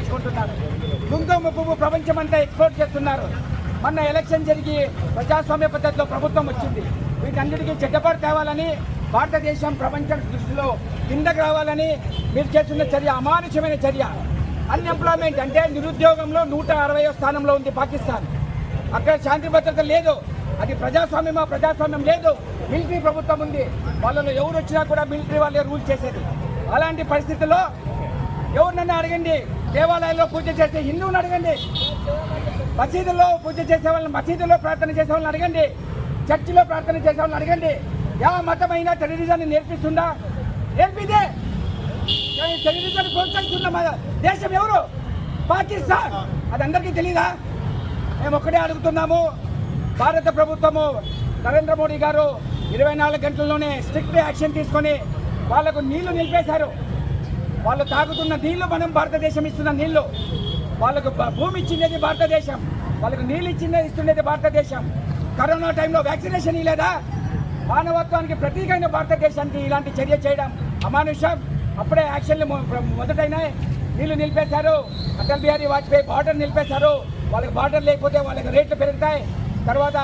తెచ్చుకుంటున్నారు. కుంకుమ పువ్వు ప్రపంచమంతా ఎక్స్పోర్ట్ చేస్తున్నారు. మొన్న ఎలక్షన్ జరిగి ప్రజాస్వామ్య పద్ధతిలో ప్రభుత్వం వచ్చింది. వీటన్నిటికీ చెడ్డపాటు తేవాలని, భారతదేశం ప్రపంచం దృష్టిలో కిందకు రావాలని మీరు చేస్తున్న చర్య అమానుషమైన చర్య. అన్ఎంప్లాయ్మెంట్ అంటే నిరుద్యోగంలో 160వ స్థానంలో ఉంది పాకిస్తాన్. అక్కడ శాంతి భద్రత లేదు. అది ప్రజాస్వామ్యం లేదు. మిలిటరీ ప్రభుత్వం ఉంది. వాళ్ళలో ఎవరు వచ్చినా కూడా మిలిటరీ వాళ్ళే రూల్ చేసేది. అలాంటి పరిస్థితుల్లో ఎవరినన్నా అడగండి, దేవాలయాల్లో పూజ చేసే హిందువుని అడగండి, మసీదుల్లో పూజ చేసే వాళ్ళని, మసీదుల్లో ప్రార్థన చేసే వాళ్ళని అడగండి, చర్చిలో ప్రార్థన చేసే వాళ్ళని అడగండి. యా మతమైనా టెర్రరిజాన్ని నేర్పిస్తుందా? నేర్పిదే. టెర్రరిజాన్ని ప్రోత్సహిస్తున్న దేశం ఎవరు? పాకిస్తాన్. అది అందరికీ తెలీదా? మేము ఒక్కడే అడుగుతున్నాము. భారత ప్రభుత్వము నరేంద్ర మోడీ గారు 24 గంటల్లోనే స్ట్రిక్ట్ యాక్షన్ తీసుకొని వాళ్లకు నీళ్లు నిలిపేశారు. వాళ్ళు తాగుతున్న నీళ్లు మనం భారతదేశం ఇస్తున్న నీళ్లు. వాళ్ళకు భూమి ఇచ్చింది భారతదేశం, వాళ్ళకు నీళ్ళు ఇస్తున్నది భారతదేశం. కరోనా టైంలో వ్యాక్సినేషన్ ఇవ్వలేదా? మానవత్వానికి ప్రతీకైన భారతదేశానికి ఇలాంటి చర్య చేయడం అమానుషం. అప్పుడే యాక్షన్లు మొదటైనా నీళ్లు నిలిపేశారు. అటల్ బిహారీ వాజ్పేయి బార్డర్ నిలిపేశారు. వాళ్ళకి బార్డర్ లేకపోతే వాళ్ళకి రేట్లు పెరుగుతాయి. తర్వాత